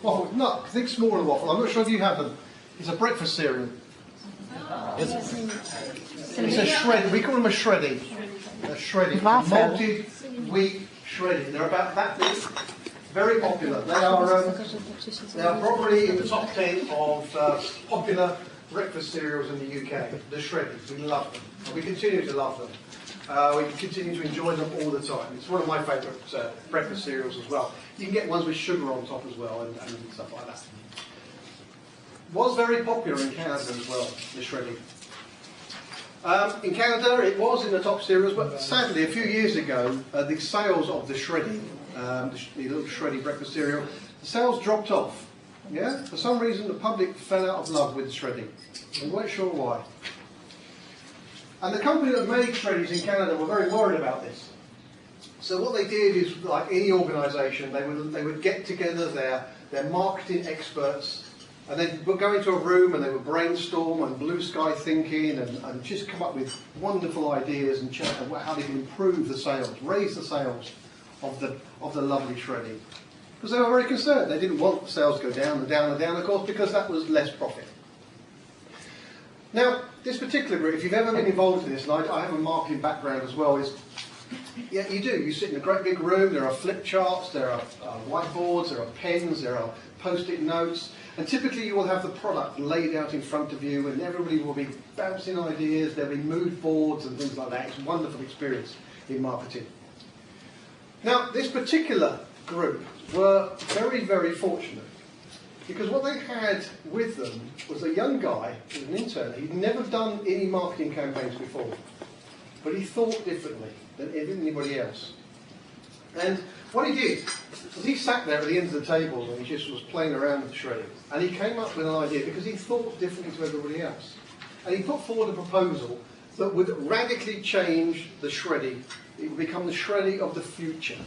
Waffle, no, think smaller waffle. I'm not sure if you have them. It's a breakfast cereal. It's a shred. We call them a shreddy. A shreddy. Malted wheat shreddy. They're about that big. Very popular. They are probably in the top 10 of popular breakfast cereals in the UK. The shreddies. We love them. And we continue to love them. We continue to enjoy them all the time. It's one of my favourite breakfast cereals as well. You can get ones with sugar on top as well and stuff like that. Was very popular in Canada as well, the shreddy. In Canada it was in the top cereals, but sadly a few years ago the sales of the shreddy, the little shreddy breakfast cereal, the sales dropped off. Yeah? For some reason the public fell out of love with shreddy. We weren't sure why. And the company that made shreddies in Canada were very worried about this. So what they did is, like any organisation, they would get together their marketing experts, and they would go into a room and they would brainstorm and blue sky thinking and just come up with wonderful ideas and chat about how they can improve the sales, raise the sales of the lovely shreddy. Because they were very concerned. They didn't want the sales to go down and down and down, of course, because that was less profit. Now, this particular group, if you've ever been involved in this, and I have a marketing background as well, is, yeah, you do. You sit in a great big room, there are flip charts, there are whiteboards, there are pens, there are post-it notes, and typically you will have the product laid out in front of you and everybody will be bouncing ideas, there'll be mood boards and things like that. It's a wonderful experience in marketing. Now, this particular group were very, very fortunate, because what they had with them was a young guy, an intern. He'd never done any marketing campaigns before, but he thought differently than anybody else. And what he did was he sat there at the end of the table and he just was playing around with the shredder. And he came up with an idea because he thought differently to everybody else. And he put forward a proposal that would radically change the shreddy. It would become the shreddy of the future.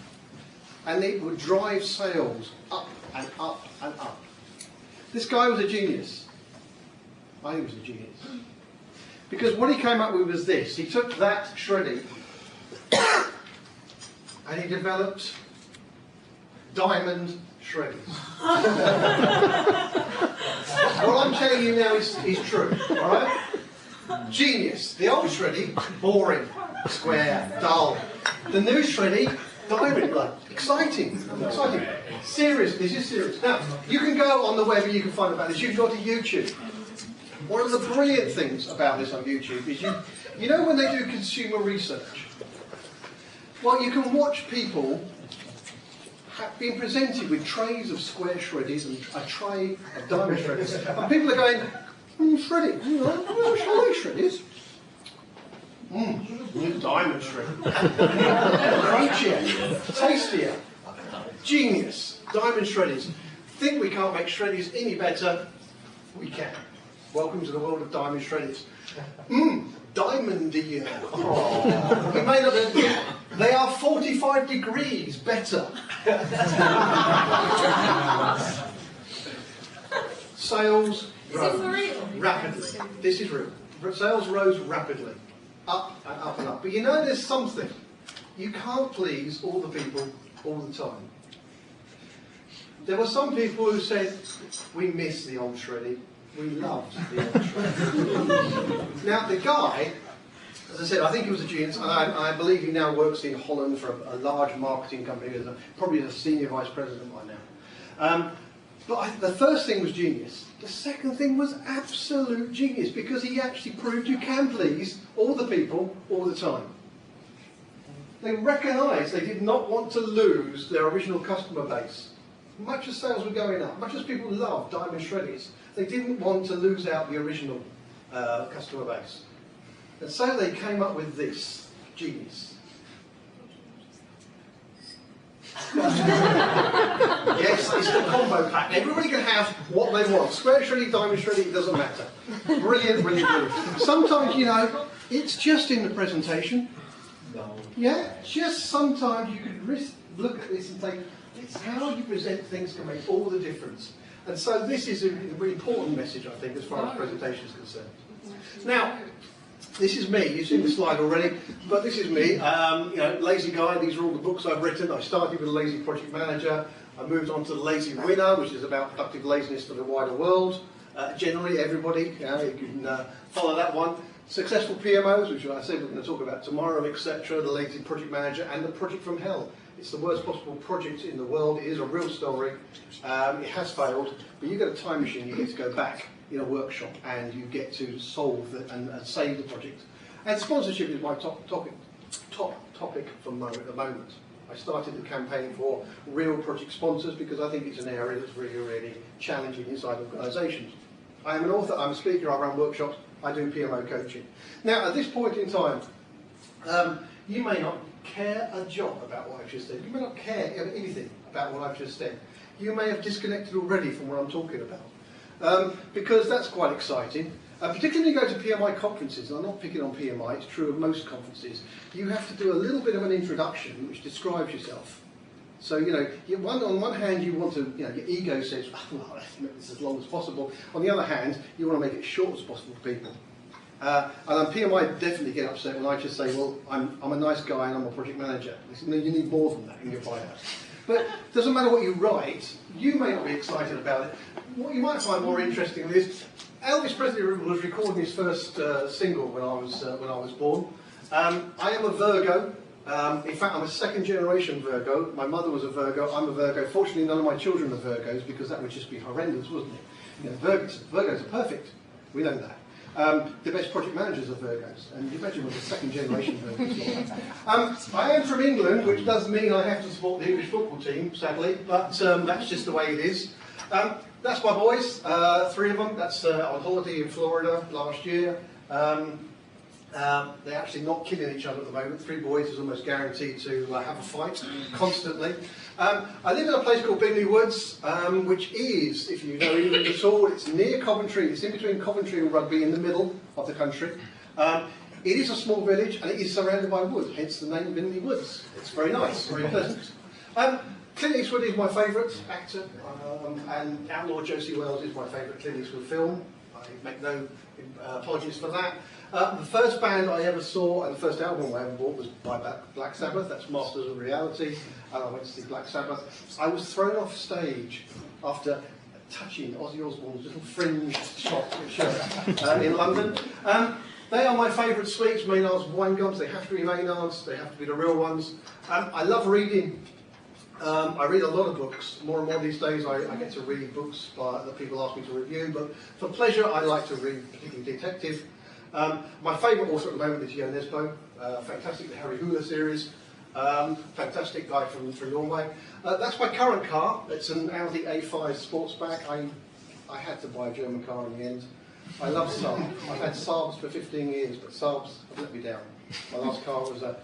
And it would drive sales up and up and up. This guy was a genius. I think he was a genius. Because what he came up with was this. He took that shreddy and he developed diamond shredders. What I'm telling you now is true, alright? Genius. The old shreddy, boring, square, dull. The new shreddy, diamond, like, exciting. Serious, this is serious. Now, you can go on the web and you can find about this. You can go to YouTube. One of the brilliant things about this on YouTube is you know when they do consumer research? Well, you can watch people being presented with trays of square shreddies and a tray of diamond shredders. And people are going, shredding, I like shreddies. Diamond shredder. Crunchier, tastier, genius, diamond shreddies. Think we can't make shreddies any better? We can. Welcome to the world of diamond shreddies. Diamondier. Oh. You may not know, they are 45 degrees better. Sales rose rapidly. This is real. Sales rose rapidly. Up and up and up. But you know there's something. You can't please all the people all the time. There were some people who said, we miss the old shreddy. We loved the old shreddy. Now the guy, as I said, I think he was a genius. And I believe he now works in Holland for a large marketing company, probably as a senior vice president right now. But the first thing was genius. The second thing was absolute genius, because he actually proved you can please all the people all the time. They recognised they did not want to lose their original customer base. Much as sales were going up, much as people loved diamond shreddies, they didn't want to lose out the original customer base. And so they came up with this genius. Yes, it's the combo pack. Everybody can have what they want. Square shreddy, diamond shreddy, it doesn't matter. Brilliant, brilliant, brilliant. Sometimes, you know, it's just in the presentation. Yeah, just sometimes you could look at this and think, it's how you present things can make all the difference. And so this is a really important message, I think, as far as presentation is concerned. Now, This is me. You've seen the slide already, but this is me. You know, lazy guy. These are all the books I've written. I started with a lazy project manager. I moved on to the lazy winner, which is about productive laziness for the wider world. Generally, everybody, you can follow that one. Successful PMOs, which I said we're going to talk about tomorrow, etc. The lazy project manager and the project from hell. It's the worst possible project in the world. It is a real story. It has failed, but you get a time machine. You get to go back in a workshop and you get to solve and save the project. And sponsorship is my top topic for at the moment. I started the campaign for real project sponsors because I think it's an area that's really, really challenging inside organisations. I am an author, I'm a speaker, I run workshops, I do PMO coaching. Now, at this point in time, you may not care a job about what I've just said. You may not care anything about what I've just said. You may have disconnected already from what I'm talking about. Because that's quite exciting. Particularly when you go to PMI conferences, and I'm not picking on PMI, it's true of most conferences, you have to do a little bit of an introduction which describes yourself. So, on one hand you want to, your ego says, oh, well, let's make this as long as possible. On the other hand, you want to make it short as possible for people. And on PMI definitely get upset when I just say, well, I'm a nice guy and I'm a project manager. You need more than that in your bio. But it doesn't matter what you write, you may not be excited about it. What you might find more interesting is Elvis Presley was recording his first single when I was born. I am a Virgo. In fact, I'm a second generation Virgo. My mother was a Virgo, I'm a Virgo. Fortunately, none of my children are Virgos because that would just be horrendous, wouldn't it? Virgos are perfect. We know that. The best project managers are Virgos, and you imagine what the second generation Virgos are. I am from England, which does mean I have to support the English football team, sadly, but that's just the way it is. That's my boys, 3 of them. That's on holiday in Florida last year. They're actually not killing each other at the moment. 3 boys is almost guaranteed to have a fight constantly. I live in a place called Bingley Woods, which is, if you know England at all, it's near Coventry. It's in between Coventry and Rugby, in the middle of the country. It is a small village and it is surrounded by wood, hence the name Bingley Woods. It's very nice, very pleasant. Clint Eastwood is my favourite actor, and Outlaw Josie Wells is my favourite Clint Eastwood film. I make no apologies for that. The first band I ever saw and the first album I ever bought was by Black Sabbath. That's Masters of Reality, and I went to see Black Sabbath. I was thrown off stage after touching Ozzy Osbourne's little fringe shirt in London. They are my favourite sweets, Maynard's wine gums. They have to be Maynard's, they have to be the real ones. I love reading. I read a lot of books. More and more these days I get to read books that people ask me to review, but for pleasure I like to read, particularly detective. My favourite author at the moment is Jo Nesbø, fantastic, the Harry Hula series, fantastic guy from Norway. That's my current car. It's an Audi A5 Sportsback. I had to buy a German car in the end. I love Saab. I've had Saabs for 15 years, but Saabs have let me down. My last car was an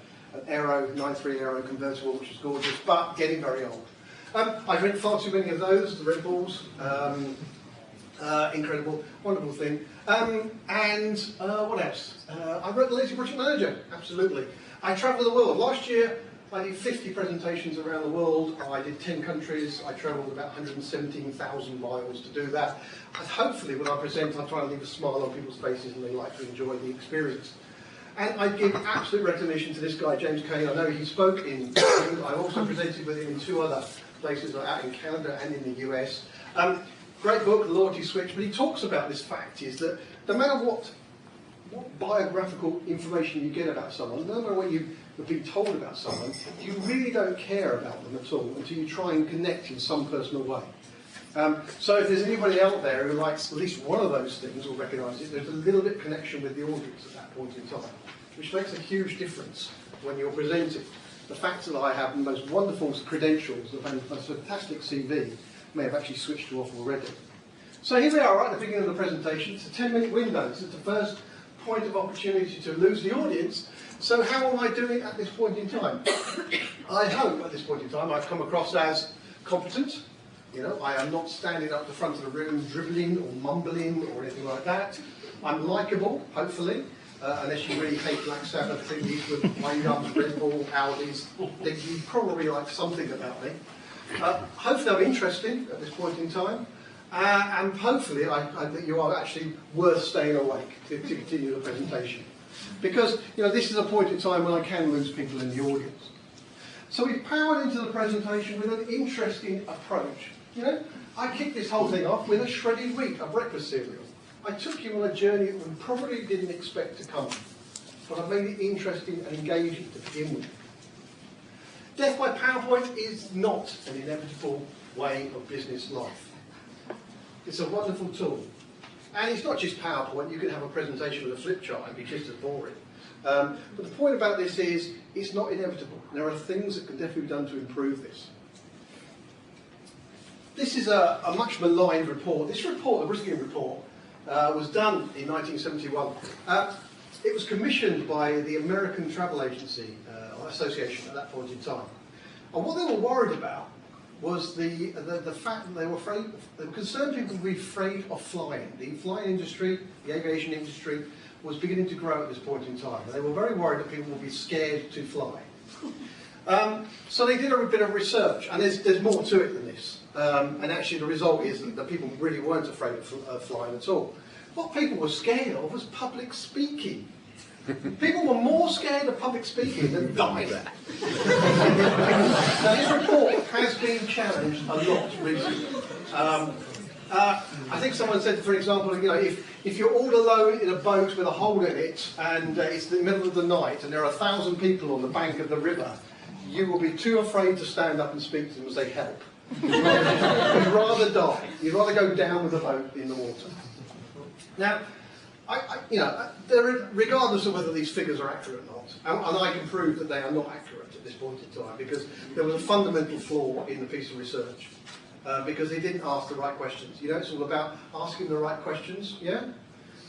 Aero, 9.3 Aero convertible, which is gorgeous, but getting very old. I drink far too many of those, the Red Bulls. Incredible, wonderful thing. And what else? I wrote The Lazy Project Manager, absolutely. I travel the world. Last year I did 50 presentations around the world. I did 10 countries. I travelled about 117,000 miles to do that. And hopefully when I present I try to leave a smile on people's faces and they like to enjoy the experience. And I give absolute recognition to this guy, James Kane. I know he spoke in England. I also presented with him in 2 other places, out in Canada and in the US. Great book, The Loyalty Switch, but he talks about this fact is that no matter what biographical information you get about someone, no matter what you've been told about someone, you really don't care about them at all until you try and connect in some personal way. So if there's anybody out there who likes at least one of those things or recognises it, there's a little bit of connection with the audience at that point in time, which makes a huge difference when you're presenting. The fact that I have the most wonderful credentials, a fantastic CV, may have actually switched you off already. So here we are right at the beginning of the presentation. It's a 10-minute window. This is the first point of opportunity to lose the audience. So how am I doing at this point in time? I hope at this point in time I've come across as competent. I am not standing up the front of the room dribbling or mumbling or anything like that. I'm likeable, hopefully, unless you really hate Black Sabbath, Clint Eastwood, wine gums, Red Bull, Audis, then you probably like something about me. Hopefully I'm interesting at this point in time, and hopefully that you are actually worth staying awake to continue the presentation. Because, you know, this is a point in time when I can lose people in the audience. So we've powered into the presentation with an interesting approach. You know, I kicked this whole thing off with a shredded wheat, a breakfast cereal. I took you on a journey that we probably didn't expect to come, but I made it interesting and engaging to begin with. Death by PowerPoint is not an inevitable way of business life. It's a wonderful tool. And it's not just PowerPoint, you can have a presentation with a flip chart and be just as boring. But the point about this is, it's not inevitable. There are things that can definitely be done to improve this. This is a much maligned report. This report, the Briskin report, was done in 1971. It was commissioned by the American Travel Agency Association at that point in time. And what they were worried about was the fact that they were concerned people would be afraid of flying. The flying industry, the aviation industry, was beginning to grow at this point in time. They were very worried that people would be scared to fly. So they did a bit of research, and there's more to it than this. And actually the result is that people really weren't afraid of flying at all. What people were scared of was public speaking. People were more scared of public speaking than dying. Now this report has been challenged a lot recently. I think someone said, for example, you know, if you're all alone in a boat with a hole in it and it's the middle of the night and there are 1,000 people on the bank of the river, you will be too afraid to stand up and speak to them and say help. You'd rather die. You'd rather go down with the boat in the water. Now, regardless of whether these figures are accurate or not, and I can prove that they are not accurate at this point in time, because there was a fundamental flaw in the piece of research, because they didn't ask the right questions. You know, it's all about asking the right questions, yeah?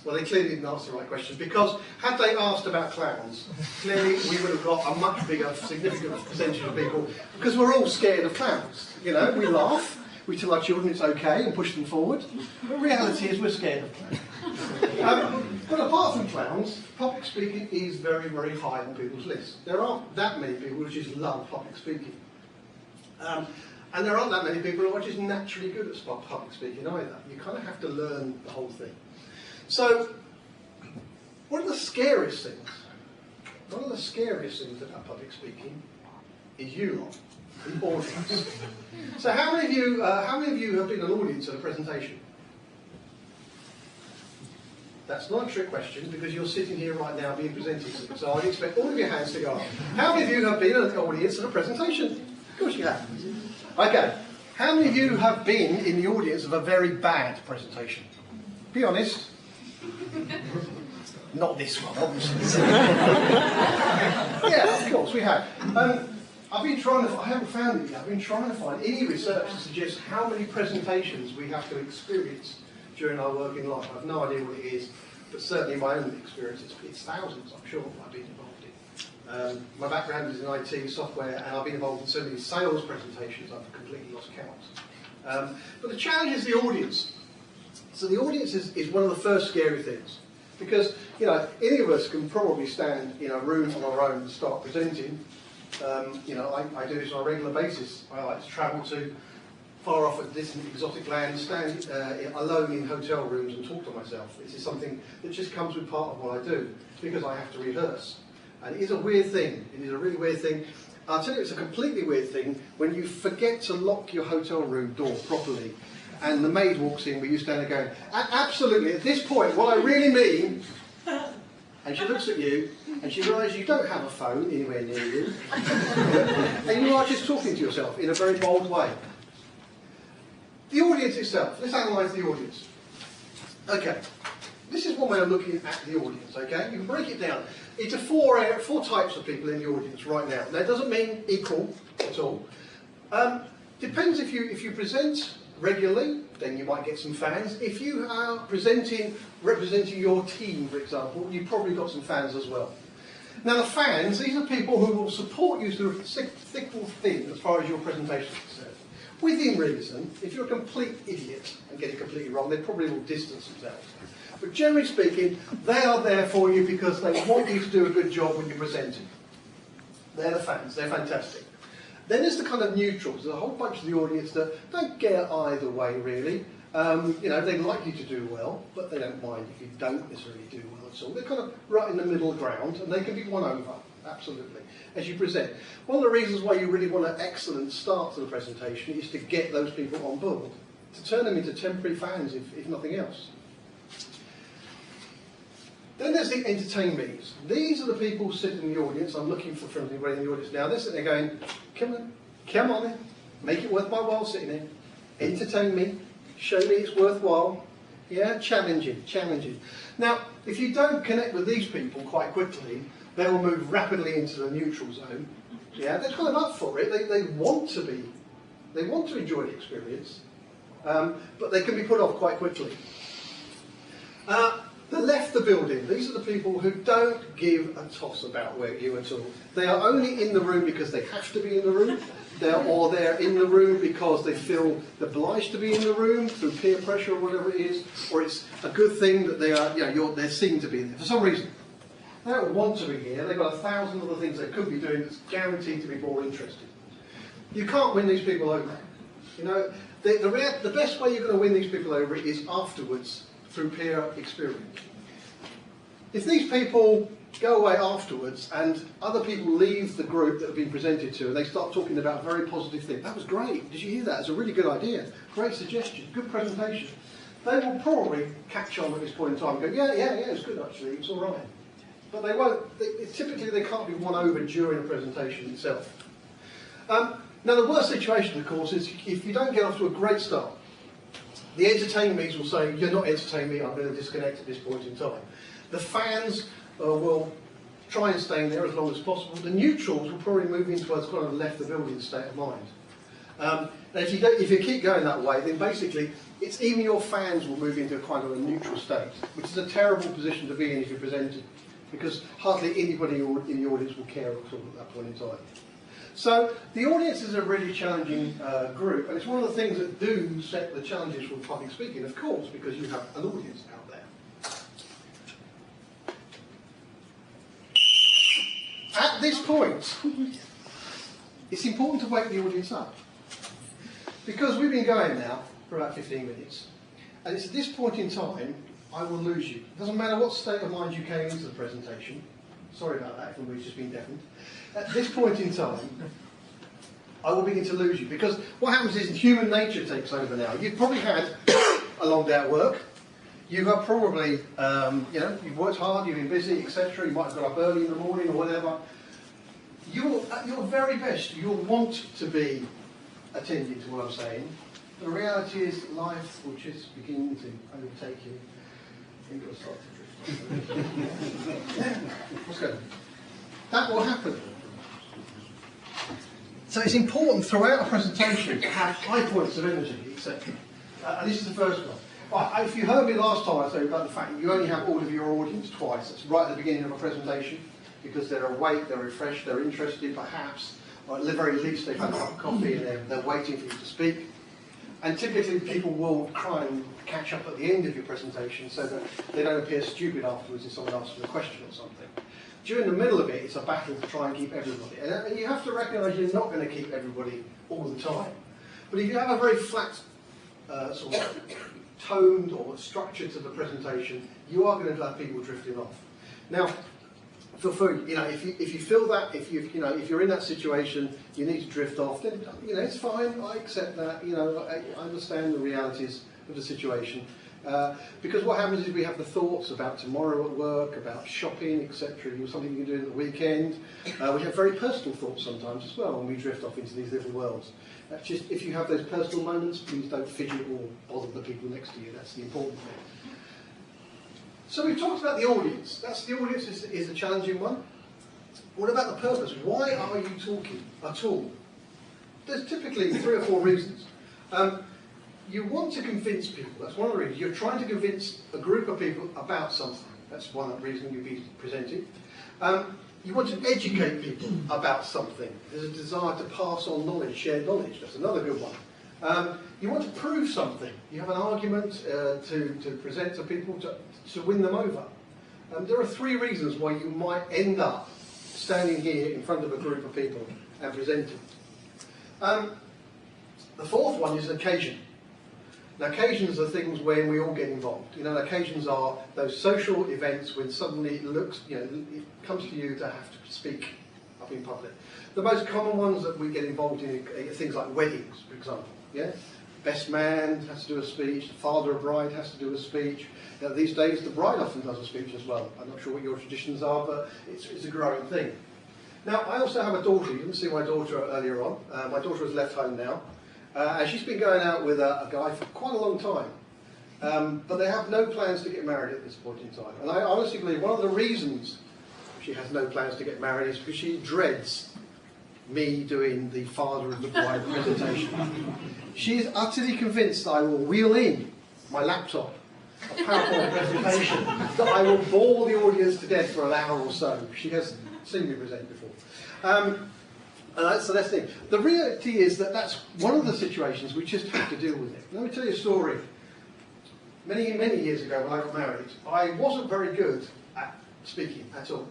Well, they clearly didn't ask the right questions, because had they asked about clowns, clearly we would have got a much bigger, significant percentage of people, because we're all scared of clowns. You know, we laugh, we tell our children it's okay and push them forward, but reality is we're scared of clowns. But apart from clowns, public speaking is very, very high on people's lists. There aren't that many people who just love public speaking. And there aren't that many people who are just naturally good at public speaking either. You kind of have to learn the whole thing. So, one of the scariest things about public speaking is you lot, the audience. So how many of you have been an audience at a presentation? That's not a trick question, because you're sitting here right now being presented to. So I'd expect all of your hands to go up. How many of you have been an audience at a presentation? Of course you have. Okay. How many of you have been in the audience of a very bad presentation? Be honest. Not this one, obviously. Yeah, of course we have. I haven't found it yet. I've been trying to find any research to suggest how many presentations we have to experience during our working life. I have no idea what it is, but certainly in my own experience, it's thousands, I'm sure, I've been involved in. My background is in IT, software, and I've been involved in so many sales presentations, I've completely lost count. But the challenge is the audience. So the audience is one of the first scary things. Because, you know, any of us can probably stand in a room on our own and start presenting. You know, I do this on a regular basis. I like to travel to far off at distant exotic lands, stand alone in hotel rooms and talk to myself. This is something that just comes with part of what I do, because I have to rehearse. And it is a weird thing. It is a really weird thing. I'll tell you, it's a completely weird thing when you forget to lock your hotel room door properly, and the maid walks in with you standing there going, absolutely, at this point, what I really mean, and she looks at you, and she realises you don't have a phone anywhere near you, and you are just talking to yourself in a very bold way. The audience itself, let's analyse the audience. Okay, this is one way of looking at the audience, okay? You can break it down into four types of people in the audience right now. That doesn't mean equal at all. Depends if you present regularly, then you might get some fans. If you are representing your team, for example, you've probably got some fans as well. Now the fans, these are people who will support you through thick or thin as far as your presentation is concerned. Within reason, if you're a complete idiot and get it completely wrong, they probably will distance themselves. But generally speaking, they are there for you because they want you to do a good job when you're presenting. They're the fans, they're fantastic. Then there's the kind of neutrals, there's a whole bunch of the audience that don't care either way really. You know, they like you to do well, but they don't mind if you don't necessarily do well at all. They're kind of right in the middle ground, and they can be won over, absolutely, as you present. One of the reasons why you really want an excellent start to the presentation is to get those people on board, to turn them into temporary fans, if nothing else. Then there's the entertain me's. These are the people sitting in the audience. I'm looking for anybody in the audience now. They're sitting there going, come on in, make it worth my while sitting there. Entertain me, show me it's worthwhile. Yeah, challenging. Now, if you don't connect with these people quite quickly, they will move rapidly into the neutral zone. Yeah, they're kind of up for it. They want to enjoy the experience, but they can be put off quite quickly. The left the building. These are the people who don't give a toss about you at all. They are only in the room because they have to be in the room, or they're in the room because they feel obliged to be in the room through peer pressure or whatever it is, or it's a good thing that they are, they're seen to be there for some reason. They don't want to be here. They've got 1,000 other things they could be doing that's guaranteed to be more interesting. You can't win these people over. You know, the best way you're going to win these people over is afterwards, through peer experience. If these people go away afterwards and other people leave the group that have been presented to and they start talking about very positive things, that was great, did you hear that? It's a really good idea, great suggestion, good presentation. They will probably catch on at this point in time and go, yeah, it's good actually, it's all right. But they won't, typically they can't be won over during the presentation itself. Now the worst situation, of course, is if you don't get off to a great start. The entertain me's will say, you're not entertaining me, I'm going to disconnect at this point in time. The fans will try and stay in there as long as possible. The neutrals will probably move into a kind of left the building state of mind. And if you keep going that way, then basically, it's even your fans will move into a kind of a neutral state, which is a terrible position to be in if you're presenting, because hardly anybody in the audience will care at all at that point in time. So the audience is a really challenging group, and it's one of the things that do set the challenges for public speaking, of course, because you have an audience out there. At this point, it's important to wake the audience up, because we've been going now for about 15 minutes, and it's at this point in time I will lose you. It doesn't matter what state of mind you came into the presentation. Sorry about that, if anybody's just been deafened. At this point in time, I will begin to lose you, because what happens is human nature takes over now. You've probably had a long day at work. You have probably, you've worked hard, you've been busy, etc. You might have got up early in the morning or whatever. At your very best, you'll want to be attending to what I'm saying. The reality is life will just begin to overtake you. You've got to start to drift. What's going on? That will happen. So it's important throughout a presentation to have high points of energy, etc. And this is the first one. If you heard me last time, I said about the fact that you only have all of your audience twice. That's right at the beginning of a presentation, because they're awake, they're refreshed, they're interested, perhaps, or at the very least they've had a cup of coffee and they're waiting for you to speak. And typically people will try and catch up at the end of your presentation so that they don't appear stupid afterwards if someone asks them a question or something. During the middle of it, it's a battle to try and keep everybody. And you have to recognise you're not going to keep everybody all the time. But if you have a very flat sort of toned or structure to the presentation, you are going to have people drifting off. Now, feel free, if you feel that, if you're in that situation, you need to drift off, then it's fine. I accept that. I understand the realities of the situation. Because what happens is we have the thoughts about tomorrow at work, about shopping, etc. Something you can do at the weekend. We have very personal thoughts sometimes as well when we drift off into these little worlds. Just if you have those personal moments, please don't fidget or bother the people next to you. That's the important thing. So we've talked about the audience. The audience is a challenging one. What about the purpose? Why are you talking at all? There's typically 3 or 4 reasons. You want to convince people. That's one of the reasons. You're trying to convince a group of people about something. That's one reason you'll be presenting. You want to educate people about something. There's a desire to pass on knowledge, share knowledge. That's another good one. You want to prove something. You have an argument to present to people to win them over. There are 3 reasons why you might end up standing here in front of a group of people and presenting. The 4th one is occasion. Now, occasions are things when we all get involved. You know, occasions are those social events when suddenly it looks, you know, it comes to you to have to speak up in public. The most common ones that we get involved in are things like weddings, for example. Yeah, best man has to do a speech. The father of bride has to do a speech. You know, these days, the bride often does a speech as well. I'm not sure what your traditions are, but it's a growing thing. Now, I also have a daughter. You didn't see my daughter earlier on. My daughter has left home now. And she's been going out with a guy for quite a long time. But they have no plans to get married at this point in time. And I honestly believe one of the reasons she has no plans to get married is because she dreads me doing the father of the bride presentation. She is utterly convinced that I will wheel in my laptop, a PowerPoint presentation, that I will bore the audience to death for an hour or so. She has seen me present before. So that's the thing. The reality is that that's one of the situations we just have to deal with it. Let me tell you a story. Many, many years ago when I got married, I wasn't very good at speaking at all.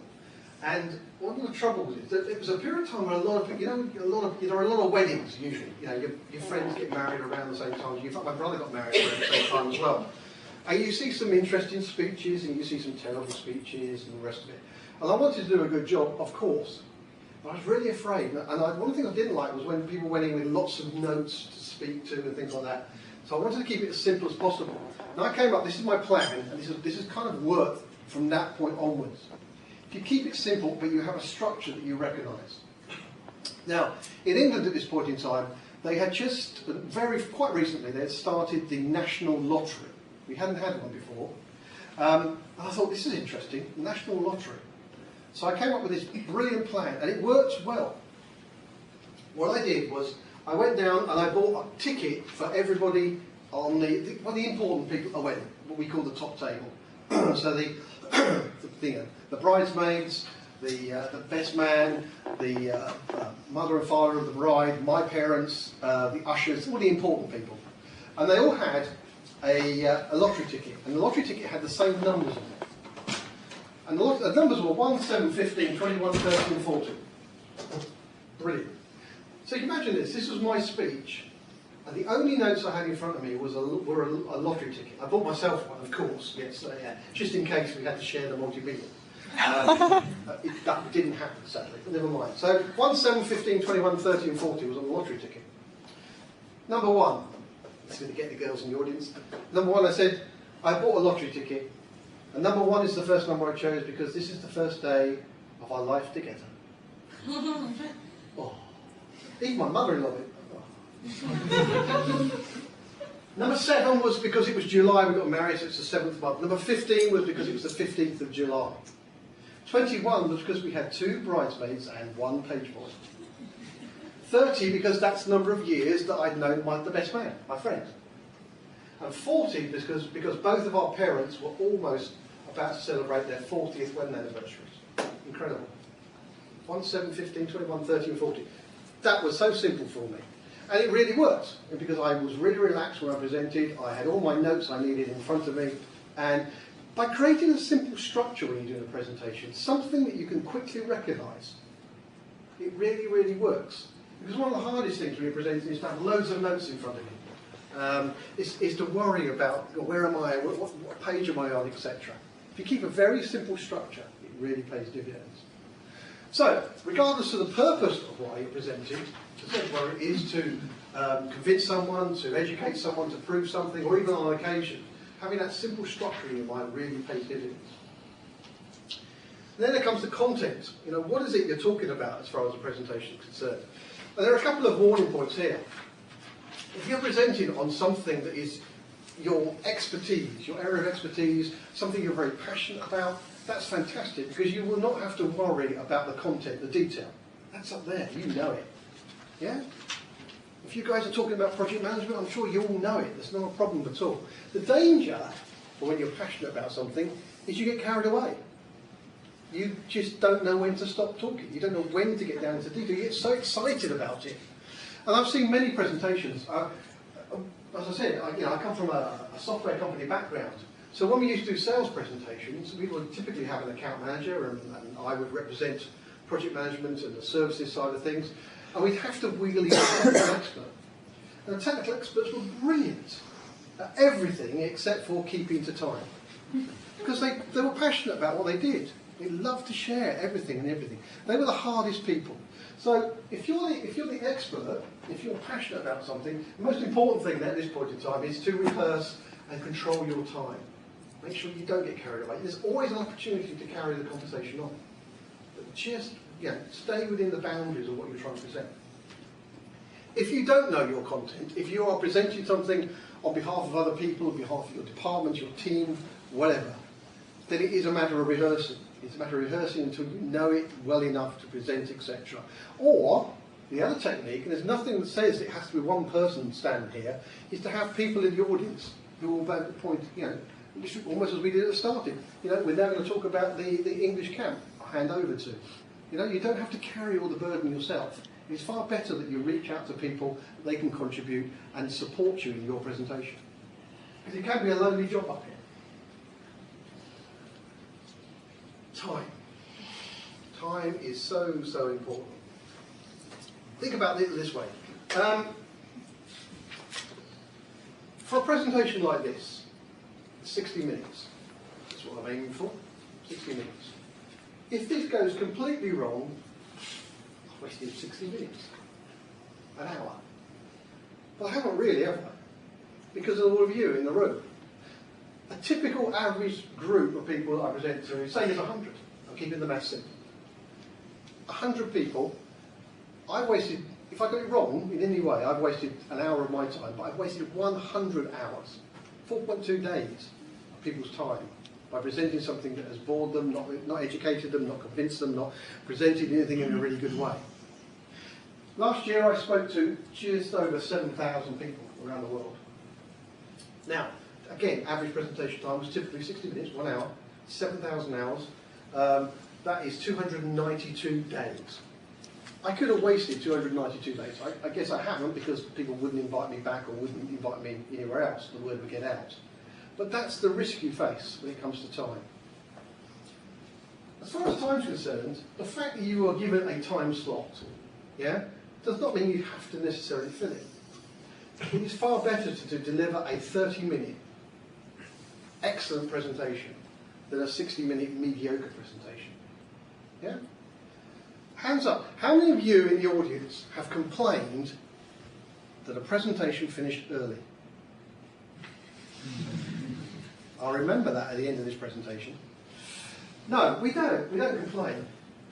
And one of the troubles is that it was a period of time where there are a lot of weddings usually. You know, your friends get married around the same time. In fact, my brother got married around the same time as well. And you see some interesting speeches and you see some terrible speeches and the rest of it. And I wanted to do a good job, of course. I was really afraid, and one of the things I didn't like was when people went in with lots of notes to speak to and things like that. So I wanted to keep it as simple as possible. And I came up, this is my plan, and this is kind of worked from that point onwards. If you keep it simple, but you have a structure that you recognise. Now, in England at this point in time, they had just, quite recently, they had started the National Lottery. We hadn't had one before. And I thought, this is interesting, National Lottery. So I came up with this brilliant plan, and it worked well. What I did was, I went down and I bought a ticket for everybody on the important people at the wedding, what we call the top table. So the bridesmaids, the best man, the mother and father of the bride, my parents, the ushers, all the important people. And they all had a lottery ticket, and the lottery ticket had the same numbers on it. And the numbers were 1, 7, 15, 21, 30 and 40. Brilliant. So you can imagine this. This was my speech. And the only notes I had in front of me were a lottery ticket. I bought myself one, of course. Yes, just in case we had to share the multi-million. That didn't happen, sadly, but never mind. So 1, 7, 15, 21, 30 and 40 was on the lottery ticket. Number 1. This is going to get the girls in the audience. Number 1, I said, I bought a lottery ticket. And number 1 is the first number I chose because this is the first day of our life together. Oh. Even my mother-in-law did. Oh. Number 7 was because it was July, we got married, so it's the 7th month. Number 15 was because it was the 15th of July. 21 was because we had 2 bridesmaids and 1 page boy. 30 because that's the number of years that I'd known the best man, my friend. And 40 because both of our parents were almost about to celebrate their 40th wedding anniversaries. Incredible. 1, 7, 15, 21, 30 and 40. That was so simple for me. And it really worked. And because I was really relaxed when I presented, I had all my notes I needed in front of me. And by creating a simple structure when you're doing a presentation, something that you can quickly recognise, it really, really works. Because one of the hardest things when you're presenting is to have loads of notes in front of you. Is to worry about where am I, what page am I on, etc. If you keep a very simple structure, it really pays dividends. So, regardless of the purpose of why you're presenting, whether it is to convince someone, to educate someone, to prove something, or even on occasion, having that simple structure in your mind really pays dividends. And then there comes the content. You know, what is it you're talking about as far as the presentation is concerned? And there are a couple of warning points here. If you're presenting on something that is your expertise, your area of expertise, something you're very passionate about, that's fantastic because you will not have to worry about the content, the detail. That's up there, you know it. Yeah? If you guys are talking about project management, I'm sure you all know it. There's not a problem at all. The danger, when you're passionate about something, is you get carried away. You just don't know when to stop talking. You don't know when to get down to detail. You get so excited about it. And I've seen many presentations. As I said, I come from a software company background. So when we used to do sales presentations, we would typically have an account manager and I would represent project management and the services side of things. And we'd have to wheel in a technical expert. And the technical experts were brilliant. at everything except for keeping to time. Because they were passionate about what they did. They loved to share everything and everything. They were the hardest people. So if you're the expert, if you're passionate about something, the most important thing at this point in time is to rehearse and control your time. Make sure you don't get carried away. There's always an opportunity to carry the conversation on. But just stay within the boundaries of what you're trying to present. If you don't know your content, if you are presenting something on behalf of other people, on behalf of your department, your team, whatever, then it is a matter of rehearsing. It's a matter of rehearsing until you know it well enough to present, etc. Or, the other technique, and there's nothing that says it has to be one person standing here, is to have people in the audience who will point, almost as we did at the starting. We're now going to talk about the English camp. I'll hand over to. You don't have to carry all the burden yourself. It's far better that you reach out to people, they can contribute and support you in your presentation. Because it can be a lonely job up here. Time. Time is so, so important. Think about it this way. For a presentation like this, 60 minutes. That's what I'm aiming for, 60 minutes. If this goes completely wrong, I've wasted 60 minutes, an hour. But I haven't really, have I? Because of all of you in the room. A typical average group of people that I present to, say there's 100. I'm keeping the maths simple. 100 people, I've wasted, if I got it wrong in any way, I've wasted an hour of my time, but I've wasted 100 hours, 4.2 days of people's time by presenting something that has bored them, not educated them, not convinced them, not presented anything in a really good way. Last year I spoke to just over 7,000 people around the world. Now, again, average presentation time was typically 60 minutes, 1 hour, 7,000 hours. That is 292 days. I could have wasted 292 days. I guess I haven't because people wouldn't invite me back or wouldn't invite me anywhere else. The word would get out. But that's the risk you face when it comes to time. As far as time is concerned, the fact that you are given a time slot, does not mean you have to necessarily fill it. It is far better to deliver a 30-minute excellent presentation than a 60-minute mediocre presentation. Yeah? Hands up. How many of you in the audience have complained that a presentation finished early? I'll remember that at the end of this presentation. No, we don't. We don't complain.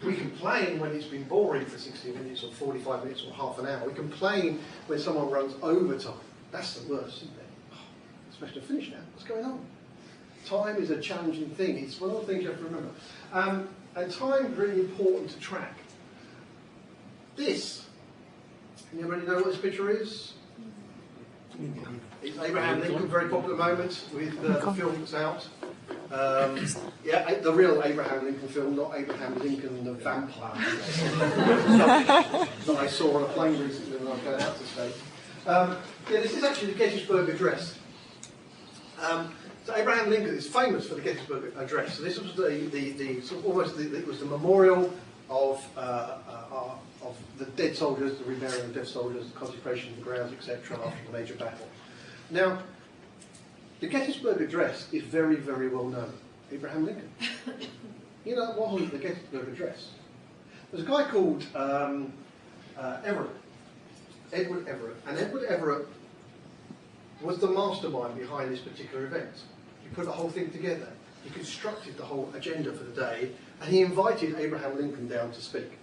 We complain when it's been boring for 60 minutes or 45 minutes or half an hour. We complain when someone runs overtime. That's the worst, isn't it? Oh, it's supposed to finish now. What's going on? Time is a challenging thing. It's one of the things you have to remember. And time is really important to track. This, anybody know what this picture is? It's Abraham Lincoln, very popular moment with the film that's out. The real Abraham Lincoln film, not Abraham Lincoln the vampire that I saw on a plane recently when I was going out to stay. This is actually the Gettysburg Address. So Abraham Lincoln is famous for the Gettysburg Address. So this was it was the memorial of the dead soldiers, the reburial of dead soldiers, the consecration of the grounds, etc. after the major battle. Now, the Gettysburg Address is very, very well known. Abraham Lincoln. You know what was the Gettysburg Address? There's a guy called Everett, Edward Everett, and Edward Everett was the mastermind behind this particular event. He put the whole thing together. He constructed the whole agenda for the day, and he invited Abraham Lincoln down to speak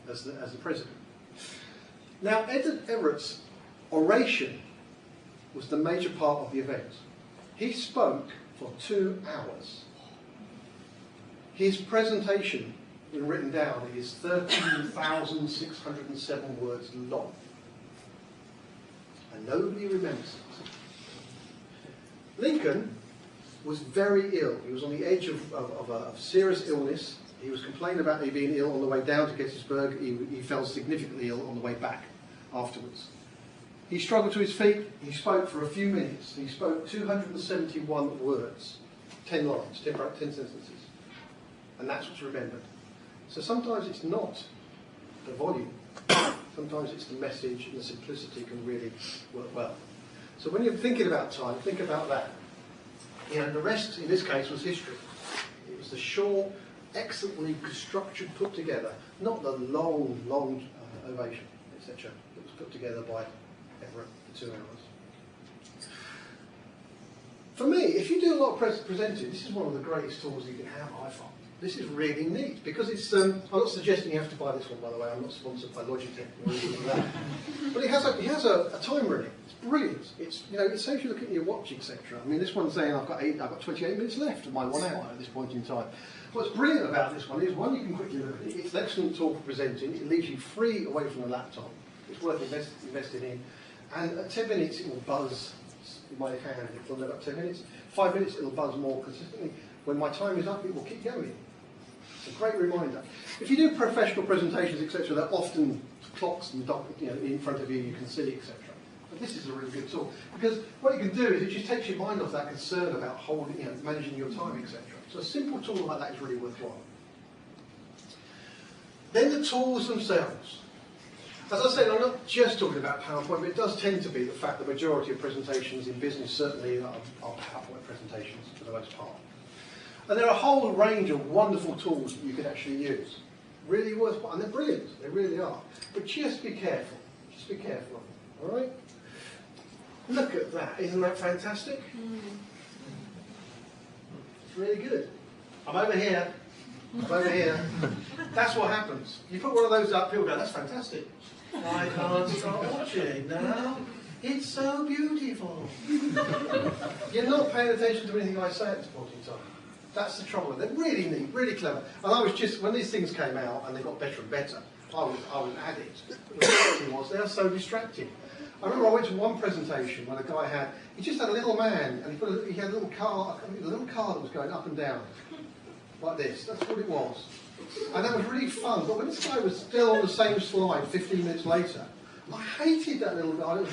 as the president. Now, Edward Everett's oration was the major part of the event. He spoke for 2 hours. His presentation, when written down, is 13,607 words long. And nobody remembers it. Lincoln was very ill. He was on the edge of serious illness. He was complaining about being ill on the way down to Gettysburg. He felt significantly ill on the way back afterwards. He struggled to his feet. He spoke for a few minutes. He spoke 271 words, 10 lines, 10 sentences. And that's what's remembered. So sometimes it's not the volume. Sometimes it's the message, and the simplicity can really work well. So when you're thinking about time, think about that. You know, the rest, in this case, was history. It was the short, excellently structured, put together, not the long, long ovation, etc. that was put together by Everett for 2 hours. For me, if you do a lot of presenting, this is one of the greatest tools you can have, I find. This is really neat, because it's, I'm not suggesting you have to buy this one, by the way. I'm not sponsored by Logitech or anything like that. But it has a timer in it. It's brilliant. It's, you know, it saves you looking at your watch, etc. I mean, this one's saying I've got 28 minutes left of my 1 hour at this point in time. What's brilliant about this one is, one, you can quickly look at it. It's an excellent tool for presenting. It leaves you free away from the laptop. It's worth investing in. And at 10 minutes, it will buzz in my hand. It will about 10 minutes. 5 minutes, it will buzz more consistently. When my time is up, it will keep going. It's a great reminder. If you do professional presentations, etc., there are often clocks and in front of you, you can see, etc. But this is a really good tool, because what it can do is it just takes your mind off that concern about holding, managing your time, etc. So a simple tool like that is really worthwhile. Then the tools themselves. As I said, I'm not just talking about PowerPoint, but it does tend to be the fact that the majority of presentations in business certainly are PowerPoint presentations for the most part. And there are a whole range of wonderful tools that you can actually use. Really worthwhile, and they're brilliant, they really are. But just be careful, just be careful of them, all right? Look at that, isn't that fantastic? It's really good. I'm over here, I'm over here. That's what happens. You put one of those up, people go, that's fantastic. I can't stop watching now. It's so beautiful. You're not paying attention to anything I say at this point in time. That's the trouble. They're really neat, really clever. And I was just, when these things came out and they got better and better, I was an addict. The thing was, they are so distracting. I remember I went to one presentation when a guy had, he just had a little man, and he had a little car that was going up and down, like this. That's what it was. And that was really fun. But when this guy was still on the same slide 15 minutes later, I hated that little guy.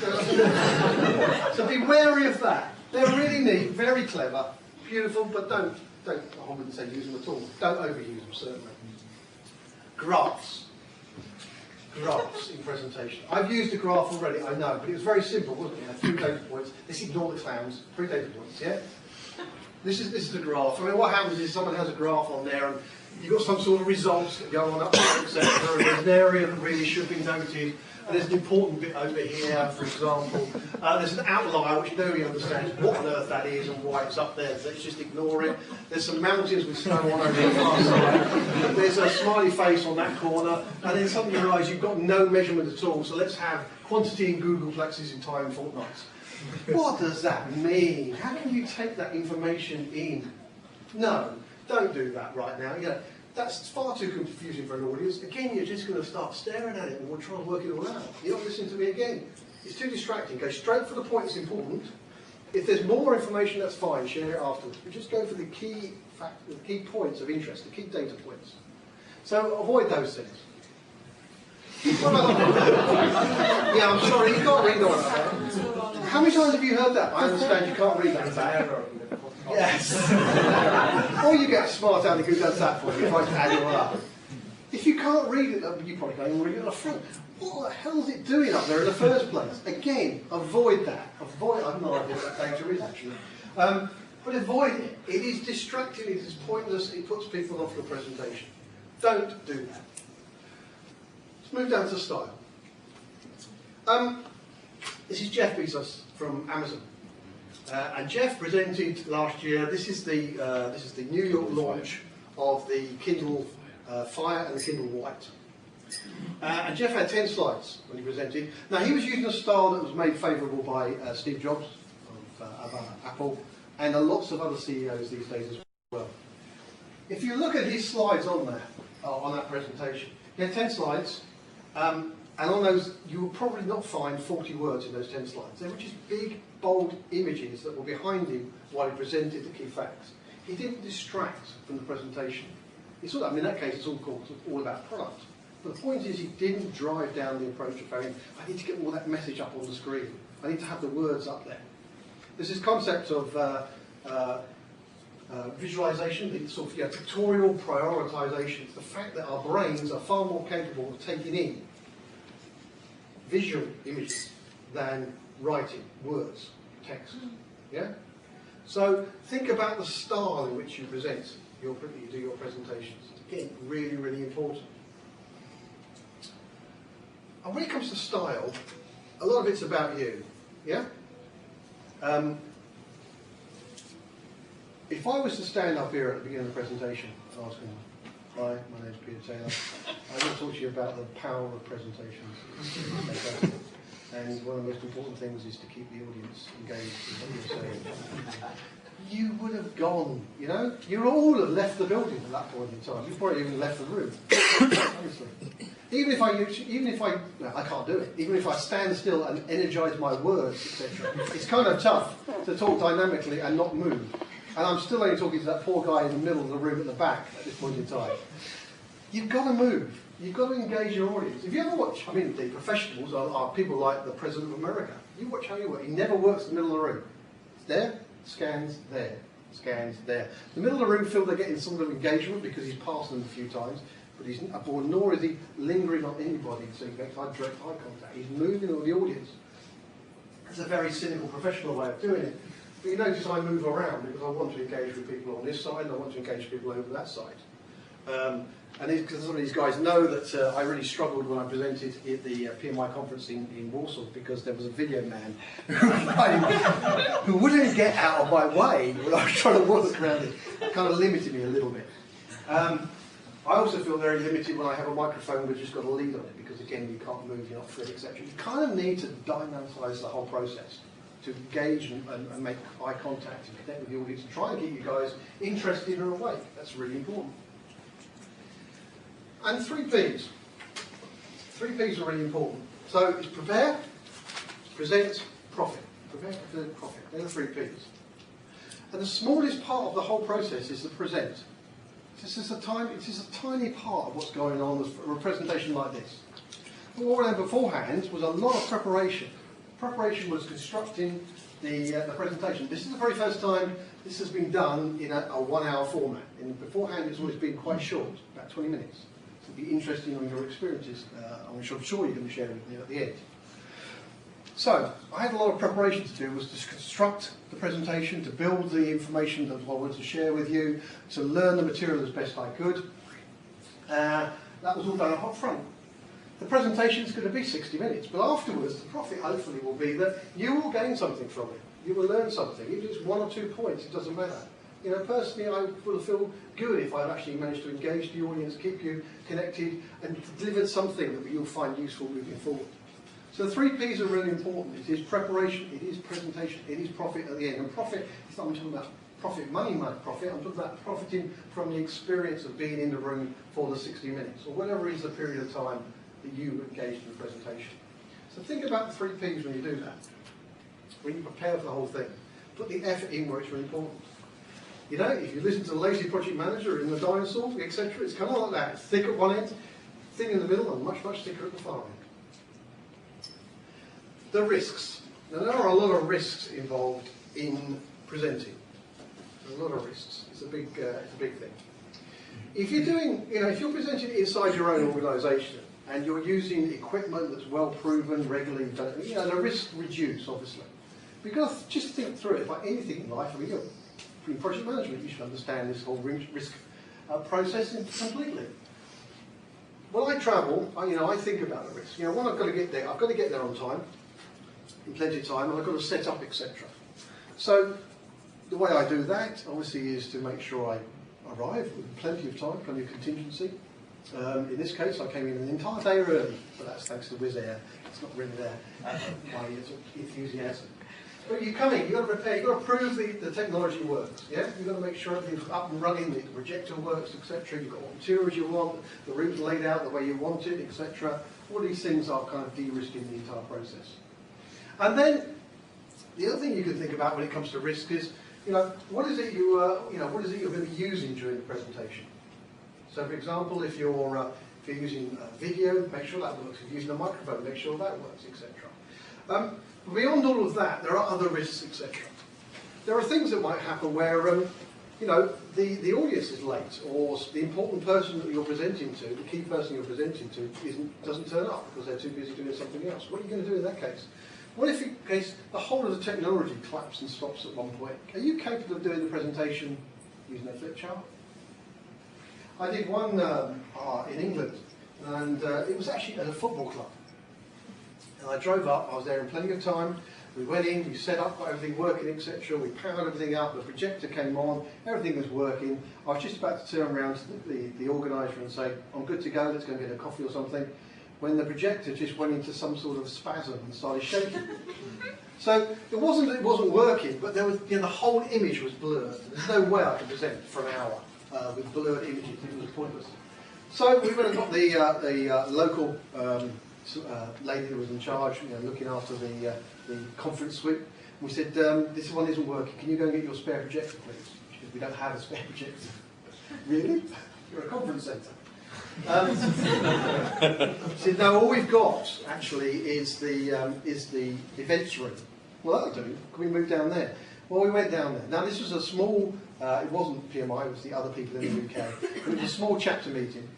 So be wary of that. They're really neat, very clever, beautiful, but don't, I wouldn't say use them at all. Don't overuse them, certainly. Graphs. Graphs in presentation. I've used a graph already, I know, but it was very simple, wasn't it? It had 3 data points. Let's ignore the clowns. 3 data points, yeah? This is the graph. I mean, what happens is someone has a graph on there, and you've got some sort of results that go on up there, etc. And there's an area that really should be noted. And there's an important bit over here, for example. There's an outlier which nobody understands what on earth that is and why it's up there. So let's just ignore it. There's some mountains with snow on over the far side. There's a smiley face on that corner. And then suddenly you realise you've got no measurement at all. So let's have quantity in Google Plexes in time fortnights. What does that mean? How can you take that information in? No, don't do that right now. That's far too confusing for an audience. Again, you're just going to start staring at it and we'll try and work it all out. You're not listening to me again. It's too distracting. Go straight for the point that's important. If there's more information, that's fine. Share it afterwards. But just go for the key points of interest, the key data points. So avoid those things. Yeah, I'm sorry, you can't read all that. How many times have you heard that? I understand you can't read that. Yes. Or you get a smart aleck who does that for you, tries to add it all up. If you can't read it, you probably can't even read it on the front. What the hell is it doing up there in the first place? Again, avoid that. I have no idea what that data is actually. But avoid it. It is distracting, it is pointless, it puts people off your presentation. Don't do that. Let's move down to style. This is Jeff Bezos from Amazon. And Jeff presented last year. This is the New York launch of the Kindle Fire and the Kindle White. And Jeff had 10 slides when he presented. Now he was using a style that was made favourable by Steve Jobs of Apple and lots of other CEOs these days as well. If you look at his slides on that presentation, he had 10 slides. And on those, you will probably not find 40 words in those 10 slides. They were just big, bold images that were behind him while he presented the key facts. He didn't distract from the presentation. It's all, I mean, in that case, it's all about product. But the point is, he didn't drive down the approach of going, I need to get all that message up on the screen. I need to have the words up there. There's this concept of visualization, the sort of pictorial prioritization. It's the fact that our brains are far more capable of taking in visual images than writing words. text. Yeah? So think about the style in which you present, you do your presentations. Again, really, really important. And when it comes to style, a lot of it's about you. Yeah? If I was to stand up here at the beginning of the presentation and ask them, hi, my name's Peter Taylor, I'm going to talk to you about the power of presentations. And one of the most important things is to keep the audience engaged with what you're saying. You would have gone, you know? You all have left the building at that point in time. You probably even left the room. Honestly. Even if I can't do it. Even if I stand still and energise my words, etc. It's kind of tough to talk dynamically and not move. And I'm still only talking to that poor guy in the middle of the room at the back at this point in time. You've got to move. You've got to engage your audience. If you ever watch, I mean, the professionals are people like the President of America. You watch how he works. He never works in the middle of the room. It's there, scans there, scans there. The middle of the room feel they're getting some sort of engagement because he's passed them a few times, but he's not bored, nor is he lingering on anybody so he makes direct eye contact. He's moving on the audience. It's a very cynical professional way of doing it. But you notice I move around because I want to engage with people on this side and I want to engage people over that side. And because some of these guys know that I really struggled when I presented at the PMI conference in Warsaw because there was a video man who wouldn't get out of my way when I was trying to walk around it. It kind of limited me a little bit. I also feel very limited when I have a microphone which has got a lead on it because again you can't move, you're not free, etc. You kind of need to dynamicise the whole process to engage and make eye contact and connect with the audience and try and get you guys interested and awake. That's really important. And 3 Ps. 3 Ps are really important. So it's prepare, present, profit. Prepare, present, profit. They're the 3 Ps. And the smallest part of the whole process is the present. This is a tiny part of what's going on for a presentation like this. But what we had beforehand was a lot of preparation. Preparation was constructing the presentation. This is the very first time this has been done in a 1-hour format. Beforehand it's always been quite short, about 20 minutes. So it'd be interesting on your experiences, which I'm sure you're going to share with me at the end. So, I had a lot of preparation to do, was to construct the presentation, to build the information that I wanted to share with you, to learn the material as best I could. That was all done up front. The presentation is going to be 60 minutes, but afterwards the profit hopefully will be that you will gain something from it. You will learn something. If it's 1 or 2 points, it doesn't matter. You know, personally, I will feel good if I've actually managed to engage the audience, keep you connected, and delivered something that you'll find useful moving forward. So the 3 Ps are really important. It is preparation, it is presentation, it is profit at the end. And profit, it's not I'm talking about profit, money profit, I'm talking about profiting from the experience of being in the room for the 60 minutes, or whatever is the period of time that you engaged in the presentation. So think about the 3 Ps when you do that. When you prepare for the whole thing. Put the effort in where it's really important. You know, if you listen to the lazy project manager in the dinosaur, etc., it's kind of like that. It's thick at one end, thin in the middle, and much, much thicker at the far end. The risks. Now, there are a lot of risks involved in presenting. There's a lot of risks. It's a big thing. If you're doing, you know, if you're presenting inside your own organisation and you're using equipment that's well proven, regularly done, you know, the risks reduce, obviously. But you've got to just think through it. Like anything in life, I mean, in project management, you should understand this whole risk process completely. When I travel, I think about the risk. You know, when I've got to get there on time, in plenty of time, and I've got to set up, etc. So the way I do that, obviously, is to make sure I arrive with plenty of time, plenty of contingency. In this case, I came in an entire day early, but that's thanks to Wizz Air. It's not really there. My enthusiasm. But you come in, you've got to prepare, you've got to prove the technology works. Yeah, you've got to make sure everything's up and running, the projector works, etc. You've got what materials you want, the room's laid out the way you want it, etc. All these things are kind of de-risking the entire process. And then the other thing you can think about when it comes to risk is, what is it you're going to be using during the presentation? So, for example, if you're using video, make sure that works. If you're using a microphone, make sure that works, etc. Beyond all of that, there are other risks, etc. There are things that might happen where, the audience is late, or the important person that you're presenting to, the key person you're presenting to, doesn't turn up because they're too busy doing something else. What are you going to do in that case? What if in case the whole of the technology claps and stops at one point? Are you capable of doing the presentation using a flip chart? I did one in England, and it was actually at a football club. And I drove up, I was there in plenty of time. We went in, we set up, got everything working, etc. We powered everything up, the projector came on, everything was working. I was just about to turn around to the organiser and say, I'm good to go, let's go and get a coffee or something, when the projector just went into some sort of spasm and started shaking. So it wasn't working, but there was, the whole image was blurred. There's no way I could present for an hour with blurred images, it was pointless. So we went and got the local lady who was in charge, looking after the conference suite. We said, this one isn't working, can you go and get your spare projector, please? Because we don't have a spare projector. Really? You're a conference centre. She said, no, all we've got actually is the events room. Well, that'll do. Can we move down there? Well, we went down there. Now, this was a small, it wasn't PMI, it was the other people in the UK. It was a small chapter meeting.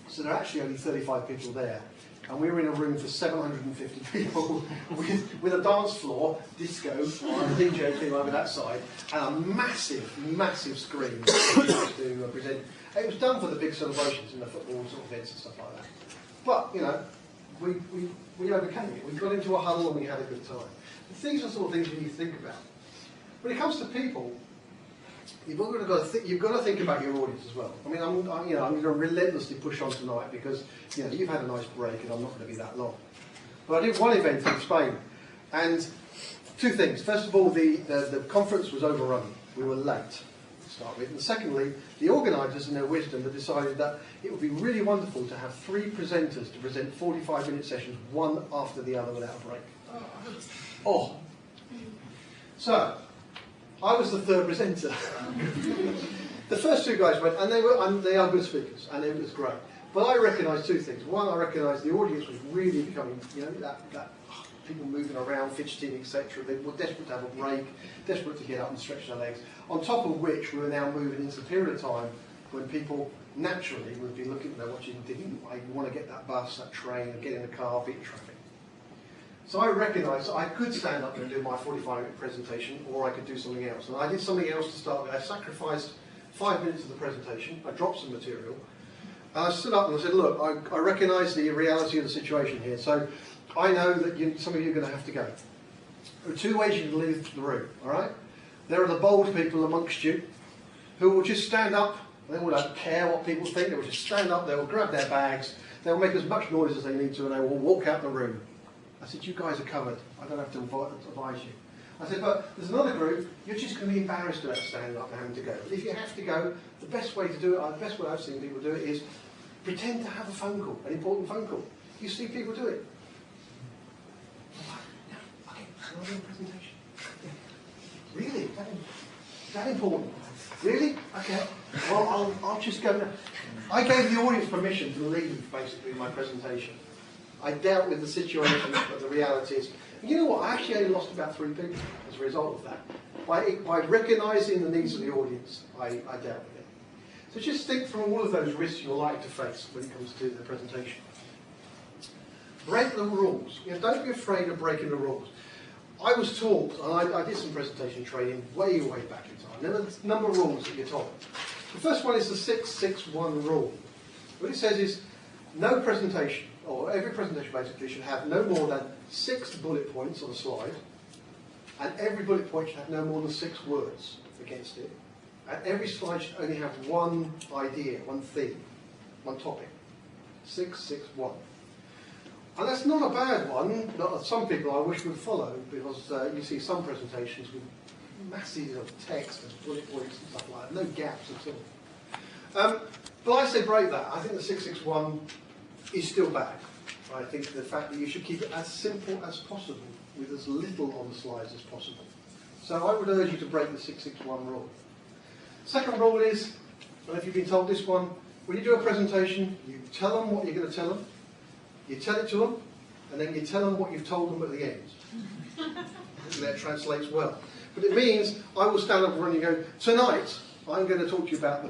So there are actually only 35 people there. And we were in a room for 750 people with a dance floor, disco, and a DJ thing over that side, and a massive, massive screen to present. It was done for the big celebrations and the football sort of events and stuff like that. But, we overcame it. We got into a huddle and we had a good time. These are the sort of things you need to think about. When it comes to people, you've got to think about your audience as well. I mean, I'm going to relentlessly push on tonight because you've had a nice break and I'm not going to be that long. But I did one event in Spain, and two things. First of all, the conference was overrun. We were late to start with. And secondly, the organisers in their wisdom had decided that it would be really wonderful to have 3 presenters to present 45-minute sessions, one after the other without a break. Oh. So, I was the third presenter. The first 2 guys went, and they are good speakers, and it was great. But I recognised 2 things. One, I recognised the audience was really becoming, people moving around, fidgeting, etc. They were desperate to have a break, desperate to get up and stretch their legs. On top of which, we were now moving into a period of time when people naturally would be looking, they're watching, thinking, I want to get that bus, that train, get in the car, beat traffic. So I recognised I could stand up and do my 45-minute presentation, or I could do something else. And I did something else to start with. I sacrificed 5 minutes of the presentation, I dropped some material, and I stood up and I said, look, I recognise the reality of the situation here, so I know that some of you are going to have to go. There are 2 ways you can leave the room, all right? There are the bold people amongst you who will just stand up, they won't care what people think, they will just stand up, they will grab their bags, they will make as much noise as they need to, and they will walk out the room. I said, you guys are covered. I don't have to advise you. I said, but there's another group, you're just going to be embarrassed about standing up and having to go. But if you have to go, the best way to do it, the best way I've seen people do it is pretend to have a phone call, an important phone call. You see people do it. No, okay, I'm doing a presentation. Really? That important? Really? Okay. Well, I'll just go now. I gave the audience permission to leave, basically, my presentation. I dealt with the situation, but the reality is, you know what, I actually only lost about 3 people as a result of that. By recognising the needs of the audience, I dealt with it. So just think from all of those risks you're likely to face when it comes to the presentation. Break the rules. Don't be afraid of breaking the rules. I was taught, and I did some presentation training way, way back in time. There are a number of rules that you're taught. The first one is the 6-6-1 rule. What it says is, no presentation, or every presentation basically should have no more than 6 bullet points on a slide, and every bullet point should have no more than 6 words against it, and every slide should only have one idea, one theme, one topic. 6-6-1. And that's not a bad one. Some people I wish would follow, because you see some presentations with masses of text and bullet points and stuff like that, no gaps at all. But I say break that. I think the 6-6-1 is still bad. I think the fact that you should keep it as simple as possible, with as little on the slides as possible. So I would urge you to break the 6-6-1 rule. Second rule is, I don't know if you've been told this one, when you do a presentation, you tell them what you're going to tell them, you tell it to them, and then you tell them what you've told them at the end. I think that translates well. But it means I will stand up and go, tonight I'm going to talk to you about the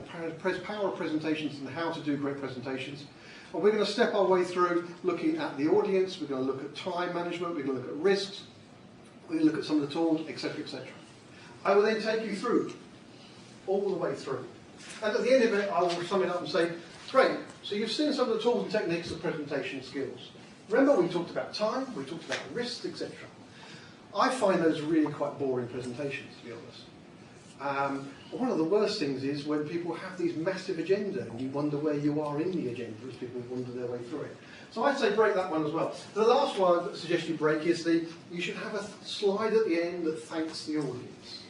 power of presentations and how to do great presentations. And we're going to step our way through looking at the audience, we're going to look at time management, we're going to look at risks, We look at some of the tools, etc., etc. I will then take you through, all the way through. And at the end of it, I will sum it up and say, great, so you've seen some of the tools and techniques of presentation skills. Remember, we talked about time, we talked about risks, etc. I find those really quite boring presentations, to be honest. One of the worst things is when people have these massive agenda and you wonder where you are in the agenda as people wander their way through it. So I'd say break that one as well. The last one I suggest you break is you should have a slide at the end that thanks the audience.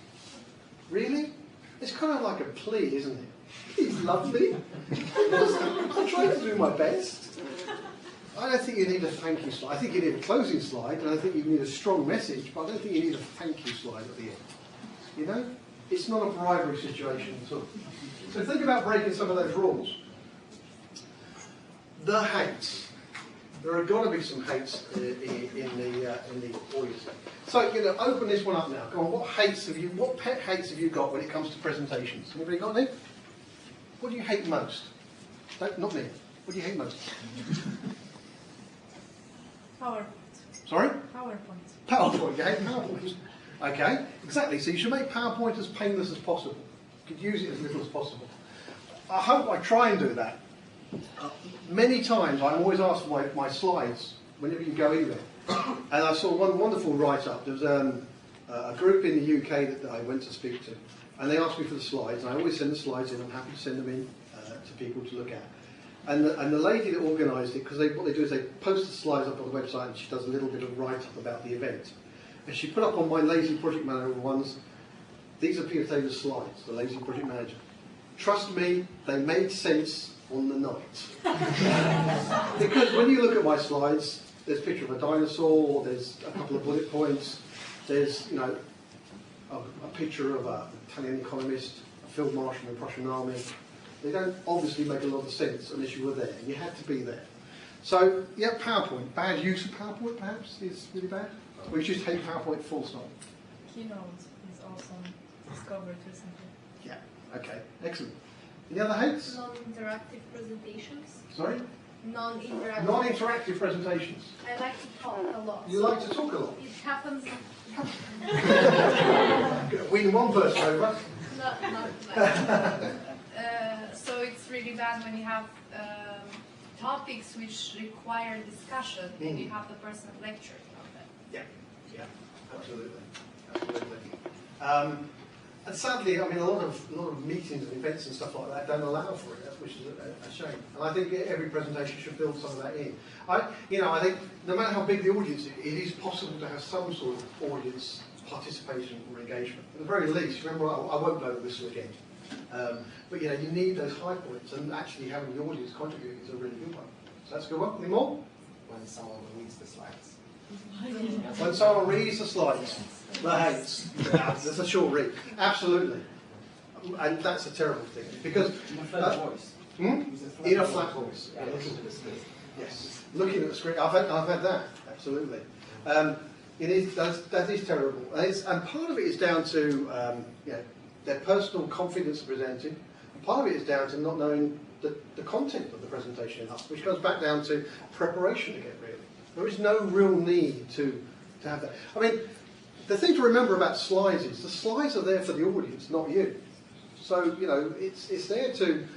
Really? It's kind of like a plea, isn't it? He's lovely. I'm trying to do my best. I don't think you need a thank you slide. I think you need a closing slide, and I think you need a strong message, but I don't think you need a thank you slide at the end. You know? It's not a bribery situation at all. So think about breaking some of those rules. The hates. There are got to be some hates in the audience. So, you know, open this one up now. Go on, what pet hates have you got when it comes to presentations? Anybody got any? What do you hate most? Not me. What do you hate most? PowerPoint. Sorry? PowerPoint. PowerPoint. You hate PowerPoint. Okay, exactly. So you should make PowerPoint as painless as possible. You could use it as little as possible. I hope I try and do that. Many times I'm always asked for my slides whenever you go in there. And I saw one wonderful write-up. There was a group in the UK that I went to speak to. And they asked me for the slides. And I always send the slides in. I'm happy to send them in to people to look at. And the lady that organised it, because what they do is they post the slides up on the website and she does a little bit of write-up about the event. And she put up on my lazy project manager ones, these are Peter Taylor's slides, the lazy project manager. Trust me, they made sense on the night. Because when you look at my slides, there's a picture of a dinosaur, there's a couple of bullet points, there's, you know, a picture of an Italian economist, a field marshal in the Prussian army. They don't obviously make a lot of sense unless you were there. You had to be there. So, yeah, PowerPoint. Bad use of PowerPoint, perhaps, is really bad. We just hate PowerPoint full stop. Keynote is awesome. Discovered recently. Yeah, okay, excellent. Any other hates? Non-interactive presentations. Sorry? Non-interactive. Non-interactive presentations. I like to talk a lot. You like to talk a lot? It happens. Win one person over. Not like so it's really bad when you have topics which require discussion and you have the person lecturing on them. Yeah, yeah, absolutely, absolutely. And sadly, I mean, a lot of meetings and events and stuff like that don't allow for it, which is a shame. And I think every presentation should build some of that in. I think no matter how big the audience is, it is possible to have some sort of audience participation or engagement. At the very least, remember, I won't blow the whistle again. But you know, you need those high points, and actually having the audience contribute is a really good one. So that's a good one. Any more? When someone reads the slides. When someone reads the slides, the hates. Yeah, that's a short read. Absolutely. And that's a terrible thing. Because in a flat voice. In a flat voice. Yeah, listen to the screen. Yes. Looking at the screen. I've had that. Absolutely. It is, that is terrible. And part of it is down to their personal confidence presenting. And part of it is down to not knowing the content of the presentation enough, which goes back down to preparation again, really. There is no real need to have that. I mean, the thing to remember about slides is the slides are there for the audience, not you. So, you know, it's there to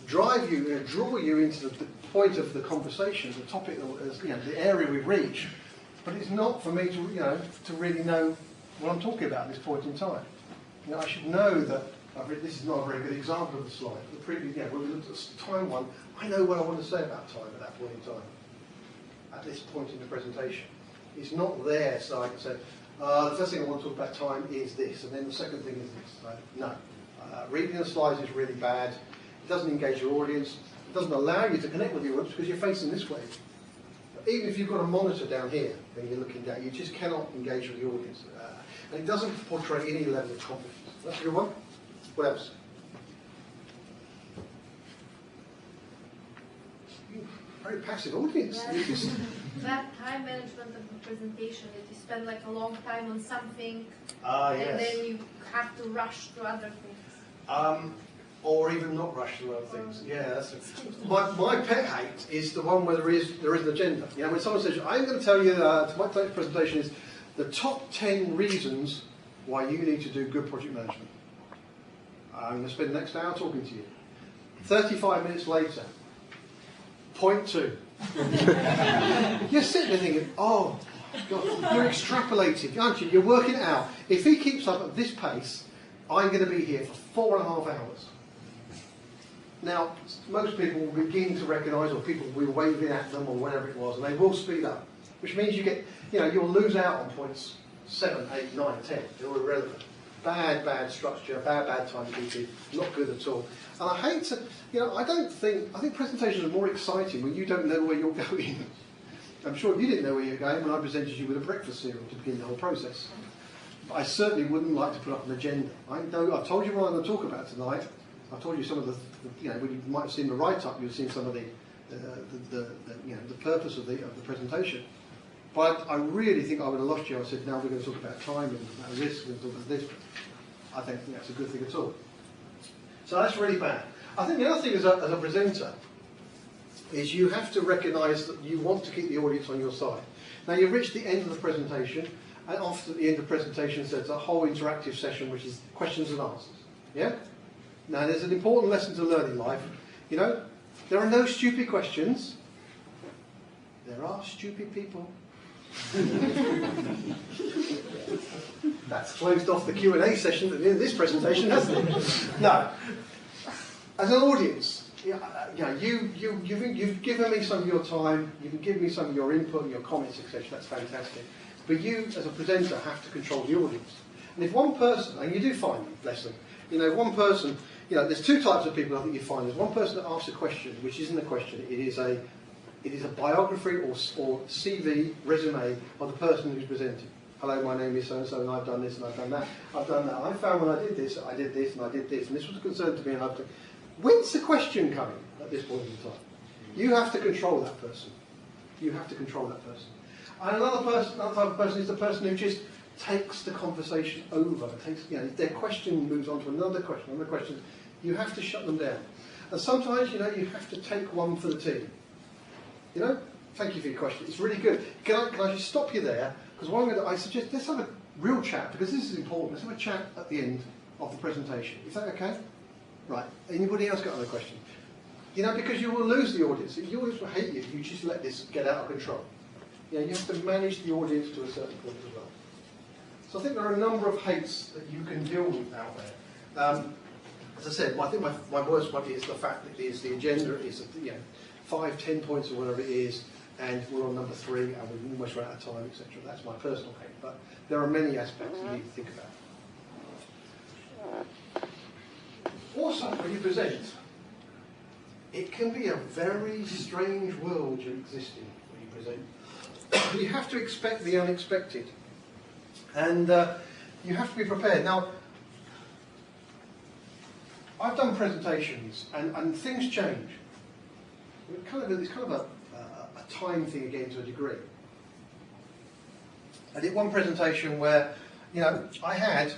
drive you, draw you into the point of the conversation, the topic, the area we reach. But it's not for me to, to really know what I'm talking about at this point in time. You know, I should know that. This is not a very good example of the slide. The previous, when we looked at the time one, I know what I want to say about time at that point in time. At this point in the presentation, it's not there, so I can say, the first thing I want to talk about time is this, and then the second thing is this. Right? No, reading the slides is really bad. It doesn't engage your audience. It doesn't allow you to connect with your audience because you're facing this way. Even if you've got a monitor down here and you're looking down, you just cannot engage with the audience, and it doesn't portray any level of confidence. That's a good one. What else? Very passive audience. Yes. That time management of the presentation, that you spend like a long time on something, yes. and then you have to rush to other things. Or even not rush through other things. Yeah, that's my pet hate is the one where there is an agenda. You know, when someone says, "I'm going to tell you tonight's presentation is the top 10 reasons why you need to do good project management. I'm going to spend the next hour talking to you. 35 minutes later, point 2. You're sitting there thinking, oh, God, you're extrapolating, aren't you? You're working it out. If he keeps up at this pace, I'm going to be here for 4.5 hours. Now, most people will begin to recognise, or people will be waving at them, or whatever it was, and they will speed up. Which means you get, you'll lose out on points 7, 8, 9, 10. They're irrelevant. Bad structure, bad timekeeping, not good at all. And I hate to, I think presentations are more exciting when you don't know where you're going. I'm sure if you didn't know where you're going when I presented you with a breakfast cereal to begin the whole process. But I certainly wouldn't like to put up an agenda. I've told you what I'm going to talk about tonight. I've told you some of the, when you might have seen the write-up, you've seen some of the purpose of the presentation. But I really think I would have lost you. I said, now we're going to talk about time and about risk and talk about this. I don't think that's a good thing at all. So that's really bad. I think the other thing as a presenter is you have to recognise that you want to keep the audience on your side. Now you've reached the end of the presentation, and often at the end of the presentation there's a whole interactive session which is questions and answers. Yeah? Now there's an important lesson to learn in life. There are no stupid questions. There are stupid people. That's closed off the Q&A session at the end of this presentation, hasn't it? No. As an audience, you've given me some of your time, you've given me some of your input, your comments, etc. That's fantastic. But you, as a presenter, have to control the audience. And if one person, and you do find, bless them, one person, there's two types of people I think you find. There's one person that asks a question, which isn't a question, it is a biography or CV, resume of the person who's presenting. Hello, my name is so-and-so, and I've done this and I've done that. I've done that. I found when I did this, and I did this, and this was a concern to me. And when's the question coming at this point in time? You have to control that person. You have to control that person. And another type of person is the person who just takes the conversation over. Their question moves on to another question. You have to shut them down. And sometimes, you have to take one for the team. Thank you for your question. It's really good. Can I just stop you there? Because I suggest let's have a real chat, because this is important. Let's have a chat at the end of the presentation. Is that okay? Right. Anybody else got another question? Because you will lose the audience. The audience will hate you if you just let this get out of control. You have to manage the audience to a certain point as well. So I think there are a number of hates that you can deal with out there. As I said, I think my worst one is the fact that the agenda is 5, 10 points or whatever it is, and we're on number 3 and we've almost run out of time, etc. That's my personal hate, but there are many aspects you need to think about. Also, when you present, it can be a very strange world you exist in when you present. You have to expect the unexpected, and you have to be prepared. Now, I've done presentations, and things change. It's kind of a time thing again to a degree. I did one presentation where, I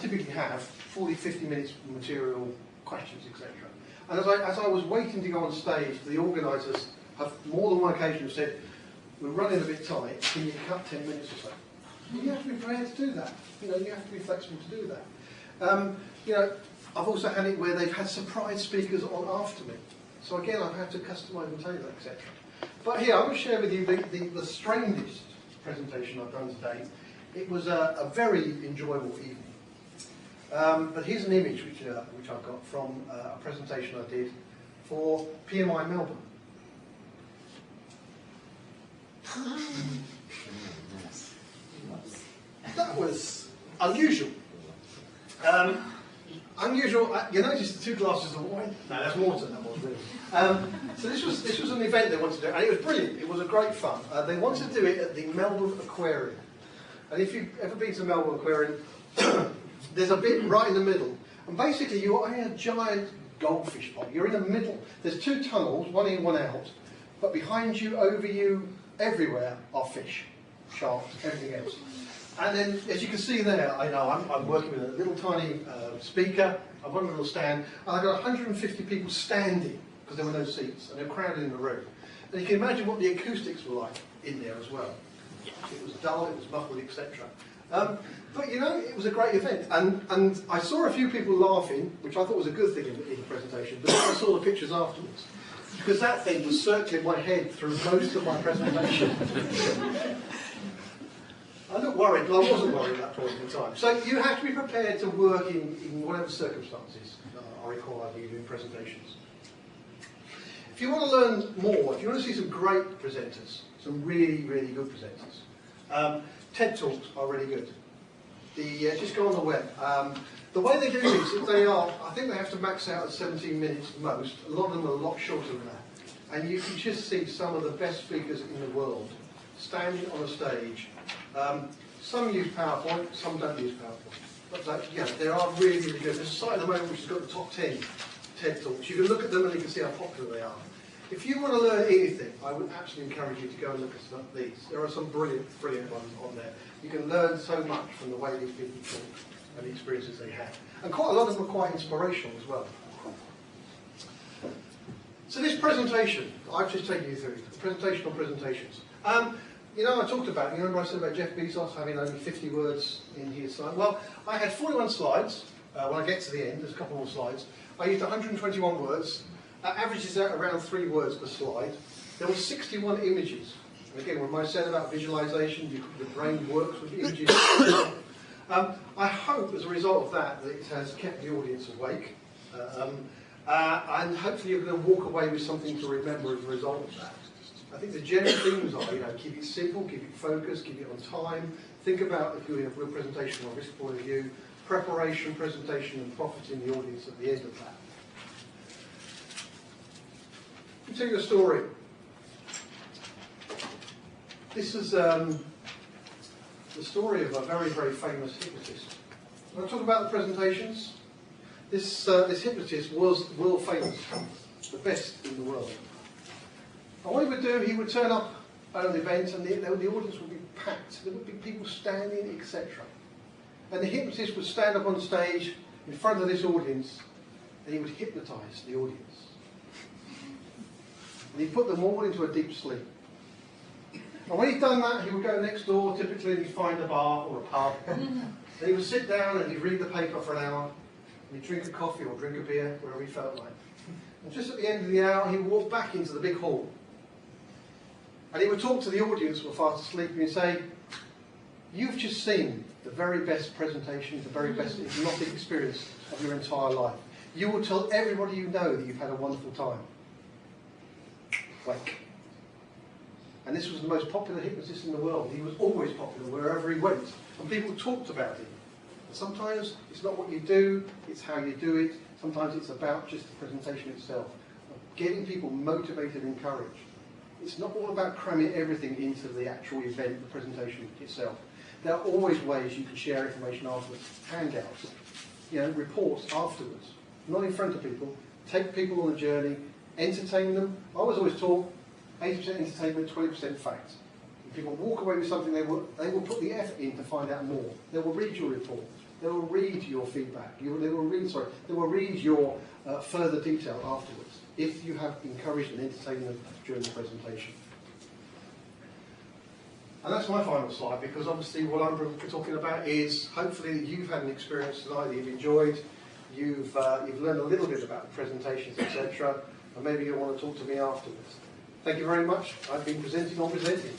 typically have 40, 50 minutes of material, questions, etc. And as I was waiting to go on stage, the organisers have more than one occasion said, we're running a bit tight, can you cut 10 minutes or so? You have to be prepared to do that. You have to be flexible to do that. I've also had it where they've had surprise speakers on after me. So again, I've had to customise and tailor, etc. But here, I'm going to share with you the strangest presentation I've done today. It was a very enjoyable evening. But here's an image which I've got from a presentation I did for PMI Melbourne. That was unusual. Unusual. You notice the 2 glasses of wine? No, that's water. That was really. So this was an event they wanted to do, and it was brilliant. It was a great fun. They wanted to do it at the Melbourne Aquarium, and if you've ever been to the Melbourne Aquarium, there's a bit right in the middle, and basically you're in a giant goldfish pond. You're in the middle. There's 2 tunnels, one in, one out, but behind you, over you, everywhere are fish, sharks, everything else. And then, as you can see there, I'm working with a little tiny speaker. I've got a little stand, and I've got 150 people standing because there were no seats, and they're crowded in the room. And you can imagine what the acoustics were like in there as well. It was dull, it was muffled, etc. But you know, it was a great event, and I saw a few people laughing, which I thought was a good thing in the presentation, but then I saw the pictures afterwards, because that thing was circling my head through most of my presentation. I looked worried, but I wasn't worried at that point in time. So you have to be prepared to work in whatever circumstances are required when you're doing presentations. If you want to learn more, if you want to see some great presenters, some really, really good presenters, TED Talks are really good. Just go on the web. The way they do this is I think they have to max out at 17 minutes at most. A lot of them are a lot shorter than that. And you can just see some of the best speakers in the world standing on a stage. Some use PowerPoint, some don't use PowerPoint. But yeah, they are really, really good. There's a site at the moment which has got the top 10 TED Talks. You can look at them and you can see how popular they are. If you want to learn anything, I would absolutely encourage you to go and look at some of these. There are some brilliant, brilliant ones on there. You can learn so much from the way these people talk and the experiences they have. And quite a lot of them are quite inspirational as well. So this presentation, I've just taken you through, the presentation on presentations. You know, I talked about, you remember I said about Jeff Bezos having only 50 words in his slide? Well, I had 41 slides. When I get to the end, there's a couple more slides. I used 121 words. That averages out around 3 words per slide. There were 61 images. And again, when I said about visualization, the brain works with images. I hope, as a result of that, that it has kept the audience awake. And hopefully you're going to walk away with something to remember as a result of that. I think the general themes are, you know, keep it simple, keep it focused, keep it on time. Think about if you're doing a real presentation from a risk point of view, preparation, presentation, and profiting the audience at the end of that. Let me tell you a story. This is the story of a very, very famous hypnotist. When I talk about the presentations, this hypnotist was world famous, the best in the world. And what he would do, he would turn up at an event and the audience would be packed. There would be people standing, etc. And the hypnotist would stand up on stage in front of this audience and he would hypnotise the audience. And he'd put them all into a deep sleep. And when he'd done that, he would go next door, typically, and he'd find a bar or a pub. And he would sit down and he'd read the paper for an hour. And he'd drink a coffee or drink a beer, wherever he felt like. And just at the end of the hour, he would walk back into the big hall. And he would talk to the audience who were fast asleep and he'd say, "You've just seen the very best presentation, the very best hypnotic experience of your entire life. You will tell everybody you know that you've had a wonderful time. Wake." And this was the most popular hypnotist in the world. He was always popular wherever he went. And people talked about him. And sometimes it's not what you do, it's how you do it. Sometimes it's about just the presentation itself. Getting people motivated and encouraged. It's not all about cramming everything into the actual event, the presentation itself. There are always ways you can share information afterwards. Handouts, you know, reports afterwards. Not in front of people. Take people on a journey, entertain them. I was always taught 80% entertainment, 20% fact. If people walk away with something, they will put the effort in to find out more. They will read your report. They will read your feedback. They will read your further detail afterwards, if you have encouraged and entertained them during the presentation. And that's my final slide, because obviously what I'm talking about is hopefully you've had an experience tonight that you've enjoyed, you've learned a little bit about the presentations, etc., and maybe you'll want to talk to me afterwards. Thank you very much. I've been presenting on presenting.